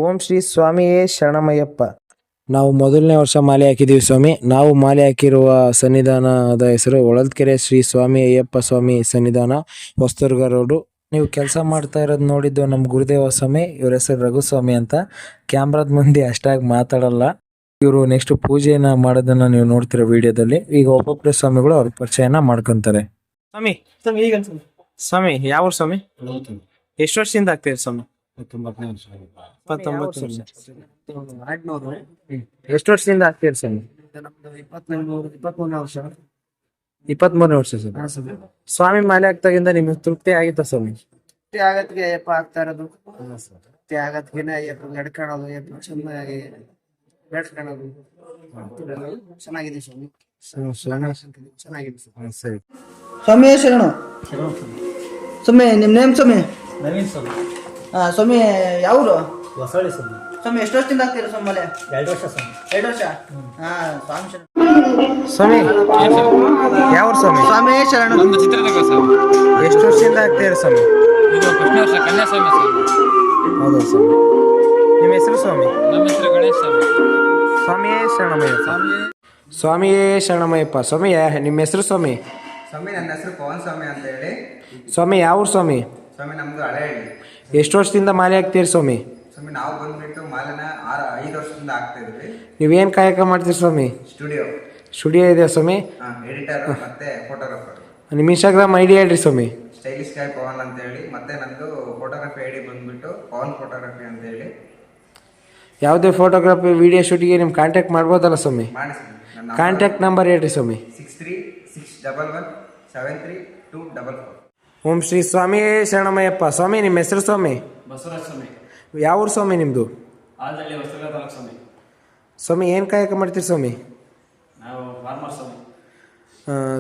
ಓಂ ಶ್ರೀ ಸ್ವಾಮಿಯೇ ಶರಣಮಯ್ಯಪ್ಪ. ನಾವು ಮೊದಲನೇ ವರ್ಷ ಮಾಲೆ ಹಾಕಿದ್ದೀವಿ ಸ್ವಾಮಿ. ನಾವು ಮಾಲೆ ಹಾಕಿರುವ ಸನ್ನಿಧಾನದ ಹೆಸರು ಹೊಳಲ್ಕೆರೆ ಶ್ರೀ ಸ್ವಾಮಿ ಅಯ್ಯಪ್ಪ ಸ್ವಾಮಿ ಸನ್ನಿಧಾನ, ಹೊಸದುರ್ಗ ರೋಡು. ನೀವು ಕೆಲಸ ಮಾಡ್ತಾ ಇರೋದು ನೋಡಿದ್ದು ನಮ್ಮ ಗುರುದೇವ ಸ್ವಾಮಿ. ಇವ್ರ ಹೆಸರು ರಘುಸ್ವಾಮಿ ಅಂತ. ಕ್ಯಾಮ್ರಾದ ಮುಂದೆ ಅಷ್ಟಾಗಿ ಮಾತಾಡಲ್ಲ. ಇವರು ನೆಕ್ಸ್ಟ್ ಪೂಜೆನ ಮಾಡೋದನ್ನ ನೀವು ನೋಡ್ತಿರೋ ವಿಡಿಯೋದಲ್ಲಿ. ಈಗ ಒಬ್ಬೊಬ್ಬರೇ ಸ್ವಾಮಿಗಳು ಅವ್ರ ಪರಿಚಯನ ಮಾಡ್ಕೊಂತಾರೆ. ಸ್ವಾಮಿ ಸ್ವಾಮಿ ಯಾವ ಸ್ವಾಮಿ? ಎಷ್ಟು ವರ್ಷದಿಂದ ಆಗ್ತೀರಿ ಸ್ವಾಮಿ? 29 ವರ್ಷ. ಎಷ್ಟು ವರ್ಷದಿಂದ ಆಗ್ತೀರಿ ಸ್ವಾಮಿ? 23 ವರ್ಷ ಸರ್. ಸ್ವಾಮಿ ಮಾಲೆ ಆಗ್ತಾಗಿಂದ ನಿಮ್ಗೆ ತೃಪ್ತಿ ಆಗಿತ್ತ ಸ್ವಾಮಿ? ತೃಪ್ತಿ ಆಗತ್ಗೆ ಅಯ್ಯಪ್ಪ ಆಗ್ತಾ ಇರೋದು. ತೃಪ್ತಿ ಆಗತ್ಗೆನೆ ಅಯ್ಯಪ್ಪ ನಡ್ಕೊಳ್ಳೋದು, ಅಯ್ಯಪ್ಪ ಚೆನ್ನಾಗಿ ನಡ್ಕೊಳ್ಳೋದು ಚೆನ್ನಾಗಿದೆ ಸ್ವಾಮಿ. ಚೆನ್ನಾಗಿದೆ ಸರಿ. ಸ್ವಾಮಿ ಶರಣ. ಸ್ವಾಮಿ ನಿಮ್ಮ ನೇಮ್ ಸ್ವಾಮಿ? ನವೀನ್ ಸ್ವಾಮಿ. ಸ್ವಾಮಿ ಯಾವ್ರು? ಹೊಸಳ್ಳಿ ಸ್ವಾಮಿ. ಸ್ವಾಮಿ ಎಷ್ಟು ವರ್ಷದಿಂದ ಆಗ್ತೀರಾ ಸ್ವಾಮಿ ಮಲೆ? 2 ವರ್ಷ ಸ್ವಾಮಿ. 2 ವರ್ಷ. ಸ್ವಾಮಿ ಶರಣ. ಸ್ವಾಮಿ ಯಾವ ಸ್ವಾಮಿ? ಸ್ವಾಮಿ ಶರಣ. ನಮ್ಮ ಚಿತ್ರದುರ್ಗ ಸ್ವಾಮಿ. ಎಷ್ಟು ವರ್ಷದಿಂದ ಆಗ್ತೀರಿ ಸ್ವಾಮಿ? ಇದು 1ನೇ ವರ್ಷ ಕನ್ಯಾಸ್ವಾಮಿ ಸ್ವಾಮಿ. ಹೌದಾ ಸ್ವಾಮಿ? ನಿಮ್ಮ ಹೆಸರು ಸ್ವಾಮಿ? ನಮ್ಮ ಹೆಸರು ಗಣೇಶ್ ಸ್ವಾಮಿ. ಸ್ವಾಮಿಯೇ ಶರಣಮಯ್ಯಪ್ಪ. ಸ್ವಾಮಿಯೇ ಶರಣಮಯ್ಯಪ್ಪ. ಸ್ವಾಮಿ ನಿಮ್ಮ ಹೆಸರು ಸ್ವಾಮಿ? ಸ್ವಾಮಿ ನನ್ನ ಹೆಸರು ಪವನ್ ಸ್ವಾಮಿ ಅಂತ ಹೇಳಿ. ಸ್ವಾಮಿ ಯಾವ ಸ್ವಾಮಿ? ಸ್ವಾಮಿ ನಮ್ದು ಹಳೆಹಳ್ಳಿ. ಎಷ್ಟು ವರ್ಷದಿಂದ ಮಾಲೆ ಹಾಕ್ತೀರಿ ಸ್ವಾಮಿ? ಸ್ವಾಮಿ ನಾವು ಬಂದ್ಬಿಟ್ಟು ಮಾಲೆನ 5 ವರ್ಷದಿಂದ ಆಗ್ತಾ ಇದ್ವಿ. ನೀವೇನು ಕಾಯಕ ಮಾಡ್ತೀರಿ ಸ್ವಾಮಿ? ಸ್ಟುಡಿಯೋ ಇದೆ ಸ್ವಾಮಿ. ಎಡಿಟರ್ ಮತ್ತೆ ಫೋಟೋಗ್ರಾಫರ್. ನಿಮ್ಮ ಇನ್ಸ್ಟಾಗ್ರಾಮ್ ಐಡಿ ಹೇಳ್ರಿ ಸ್ವಾಮಿ. ಸ್ಟೈಲಿಶ್ ಗಾಯ್ ಪವನ್ ಅಂತ ಹೇಳಿ. ಮತ್ತೆ ನಂದು ಫೋಟೋಗ್ರಫಿ ಐಡಿ ಬಂದ್ಬಿಟ್ಟು ಪವನ್ ಫೋಟೋಗ್ರಫಿ ಅಂತ ಹೇಳಿ. ಯಾವುದೇ ಫೋಟೋಗ್ರಫಿ ವಿಡಿಯೋ ಶೂಟಿಗೆ ನಿಮ್ಮ ಕಾಂಟ್ಯಾಕ್ಟ್ ಮಾಡ್ಬೋದಲ್ಲ ಸ್ವಾಮಿ? ಮಾಡಿ ಸ್ವಾಮಿ. ನನ್ನ ಕಾಂಟ್ಯಾಕ್ಟ್ ನಂಬರ್ ಹೇಳ್ರಿ ಸ್ವಾಮಿ. 6361173244. ಓಂ ಶ್ರೀ ಸ್ವಾಮಿಯೇ ಶರಣಮಯ್ಯಪ್ಪ. ಸ್ವಾಮಿ ನಿಮ್ಮ ಹೆಸರು ಸ್ವಾಮಿ? ಬಸವರಾಜ್ ಸ್ವಾಮಿ. ಯಾವ ಊರು ಸ್ವಾಮಿ ನಿಮ್ಮದು? ಆಲ್ದಳ್ಳಿ ಹೊಸದುರ್ಗ ತಾಲೂಕು ಸ್ವಾಮಿ. ಸ್ವಾಮಿ ಏನು ಕಾಯಕ ಮಾಡ್ತೀರಿ ಸ್ವಾಮಿ? ನಾವು ಫಾರ್ಮರ್ ಸ್ವಾಮಿ.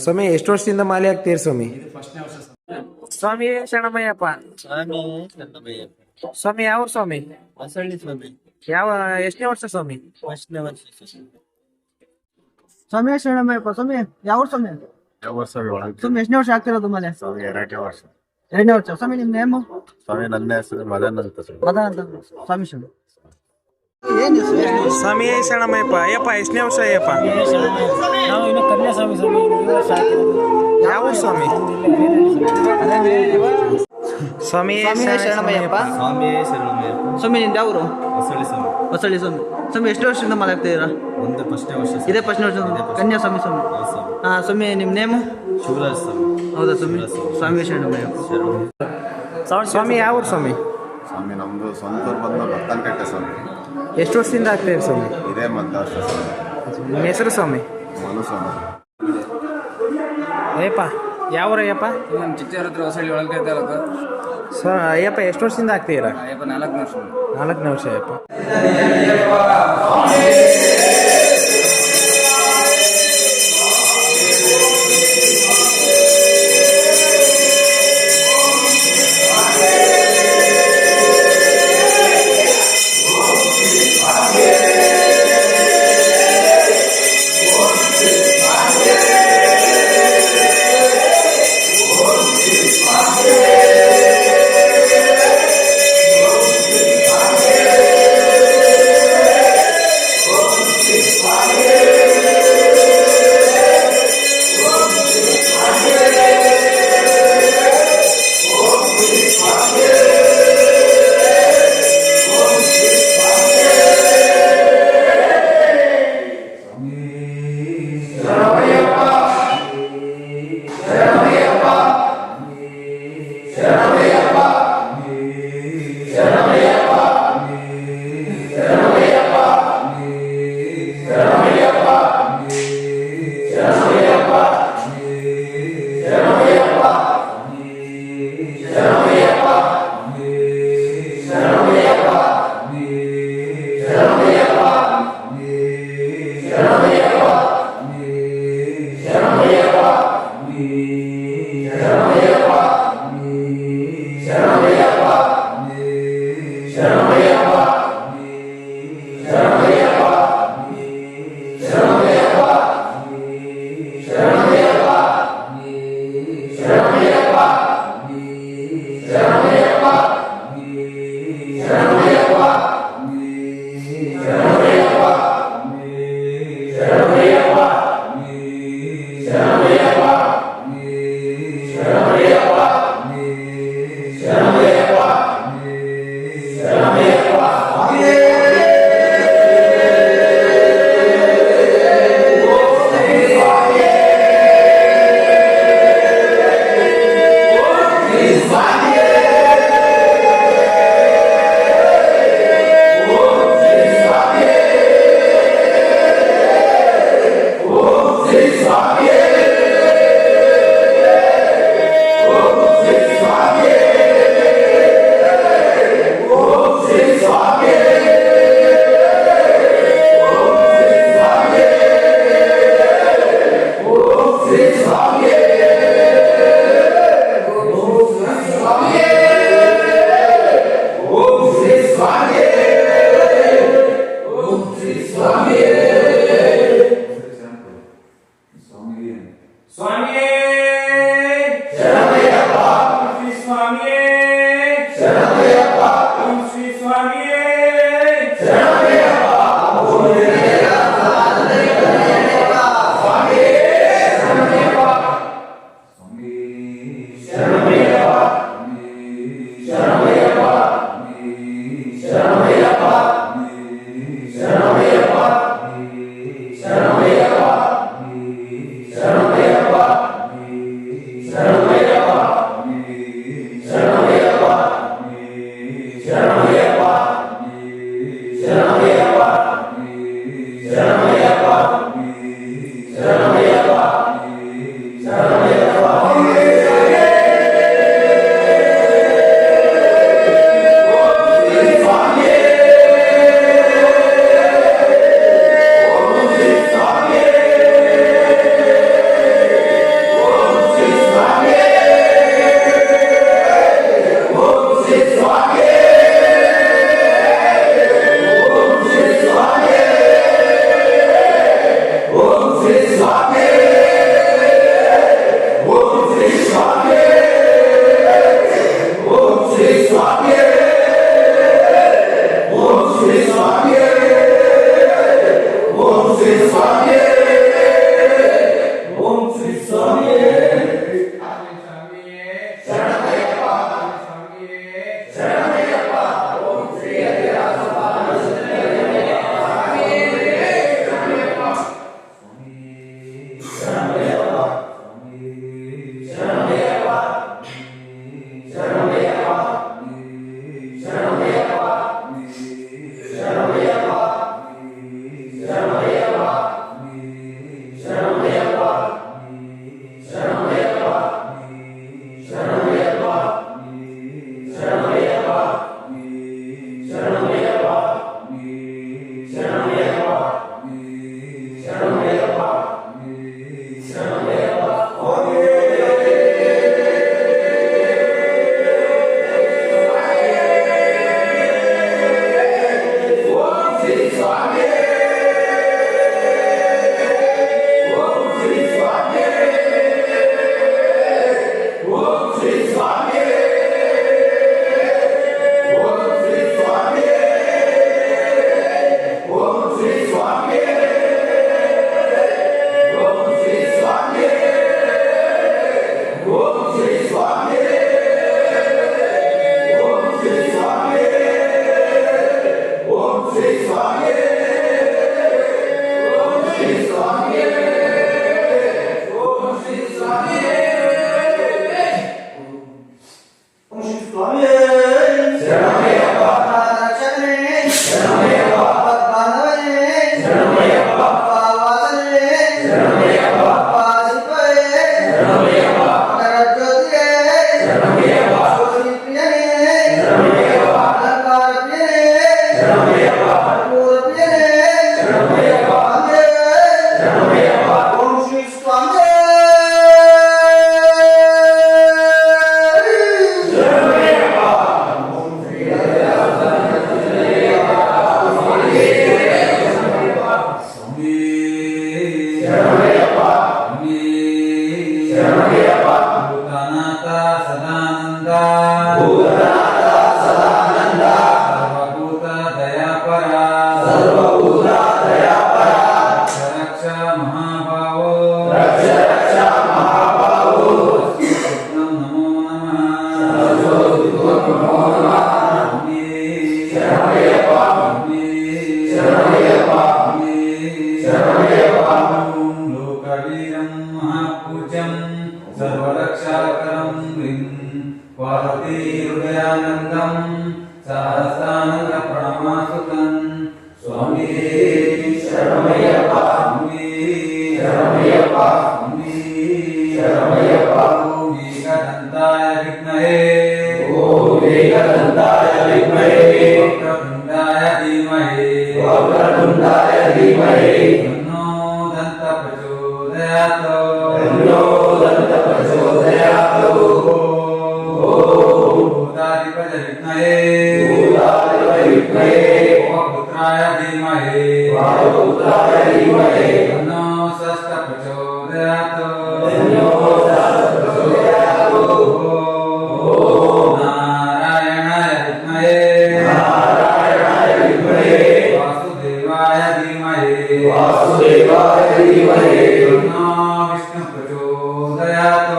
ಸ್ವಾಮಿ ಎಷ್ಟು ವರ್ಷದಿಂದ ಮಾಲೆ ಹಾಕ್ತೀರಿ ಸ್ವಾಮಿ? ಇದು 1ನೇ ವರ್ಷ ಸ್ವಾಮಿ. ಸ್ವಾಮಿಯೇ ಶರಣಮಯ್ಯಪ್ಪ. ಸ್ವಾಮಿ ಯಾವ ಊರು ಸ್ವಾಮಿ? ಹೊಸಳ್ಳಿ ಸ್ವಾಮಿ. ಎಷ್ಟನೇ ವರ್ಷ ಸ್ವಾಮಿ? 1ನೇ ವರ್ಷ ಸ್ವಾಮಿ ಶರಣಮಯ್ಯಪ್ಪ. ಸ್ವಾಮಿ ಯಾವ ಸ್ವಾಮಿ? ಸ್ವಾಮಿ ಎಷ್ಟನೇ ವರ್ಷ ಆಗ್ತಿರೋದು ಮಲೆ? 2ನೇ ವರ್ಷ. 2ನೇ ವರ್ಷ. ಸ್ವಾಮಿ ನಿಮ್ಮ ನೇಮು? ಸ್ವಾಮಿ ನನ್ನ ಹೆಸರು ಮದನ್ ಅಂತ ಸರ್. ಮದನ್ ಅಂತ. ಸ್ವಾಮಿ ಶರಣ. ಸ್ವಾಮಿಯೇ ಶರಣಮಯ್ಯಪ್ಪ. ಅಯ್ಯಪ್ಪ ಎಷ್ಟನೇ ವರ್ಷ ಅಯ್ಯಪ್ಪ? ನಾವು ಇನ್ನು ಕನ್ಯಾಸ್ವಾಮಿ ಸ್ವಾಮಿ. ಯಾವ ಊರು ಸ್ವಾಮಿ? ಸ್ವಾಮಿಯೇ ಶರಣಮಯ್ಯಪ್ಪ. ಸ್ವಾಮಿಯೇ ಶರಣಮಯ್ಯಪ್ಪ. ಸ್ವಾಮಿ ನಿಮ್ದು ಯಾವ ಊರು? ಹೊಸಳ್ಳಿ ಸ್ವಾಮಿ. ಹೊಸಳ್ಳಿ ಸ್ವಾಮಿ. ಸ್ವಾಮಿ ಎಷ್ಟು ವರ್ಷದಿಂದ ಮಾಲೆ ಆಗ್ತಿದ್ದೀರಾ? ಒಂದು 1ನೇ ವರ್ಷ ಸ್ವಾಮಿ. ಇದೇ 1ನೇ ವರ್ಷ ಕನ್ಯಾಸ್ವಾಮಿ ಸ್ವಾಮಿ. ಸ್ವಾಮಿ ನಿಮ್ಮ ನೇಮು? ಶಿವರಾಜ್ ಸ್ವಾಮಿ. ಹೌದಾ ಸ್ವಾಮಿ? ಸ್ವಾಮಿ ಶರಣಮಯ್ಯಪ್ಪ. ಸ್ವಾಮಿ ಯಾವ ಊರು ಸ್ವಾಮಿ? ಸ್ವಾಮಿ ನಮ್ದು ಸ್ವಂತ ಊರು ಬಂದು ಬತ್ತನಕಟ್ಟೆ ಸ್ವಾಮಿ. ಎಷ್ಟು ವರ್ಷದಿಂದ ಆಗ್ತೀರಿ ಸ್ವಾಮಿ? ಇದೇ ಮದ್ದ ವರ್ಷ ಸ್ವಾಮಿ. ನಿಮ್ಮ ಹೆಸರು ಸ್ವಾಮಿ? ಮನು ಸ್ವಾಮಿ. ಅಯ್ಯಪ್ಪ ಯಾವ ಊರು ಅಯ್ಯಪ್ಪ? ನಮ್ಮ ಚಿತ್ರದುರ್ಗ ಹೊಸಳ್ಳಿ ಹೊಳಲ್ಕೆರೆ ತಾಲೂಕು. ಅಯ್ಯಪ್ಪ ಎಷ್ಟು ವರ್ಷದಿಂದ ಆಗ್ತೀರಾ? ಅಯ್ಯಪ್ಪ 4ನೇ ವರ್ಷ. 4ನೇ ವರ್ಷ ಅಯ್ಯಪ್ಪ. ಓಂ लोकवीरं महापूज्यं सर्वरक्षाकरं पार्वती हृदयानन्दं सहस्रानन्द प्रणमासुतं स्वामी शरणमय्यप्प स्वामी शरणमय्यप्प स्वामी शरणमय्यप्प ओम एकदन्ताय विद्महे वक्रतुण्डाय धीमहि तन्नो दन्तः प्रचोदयात् भूताधिपतये विद्महे वपुत्राय धीमहि तन्नो षष्ठः प्रचोदयात् नारायणाय विद्महे वासुदेवाय धीमहि तन्नो विष्णुः प्रचोदयात्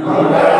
मंगलम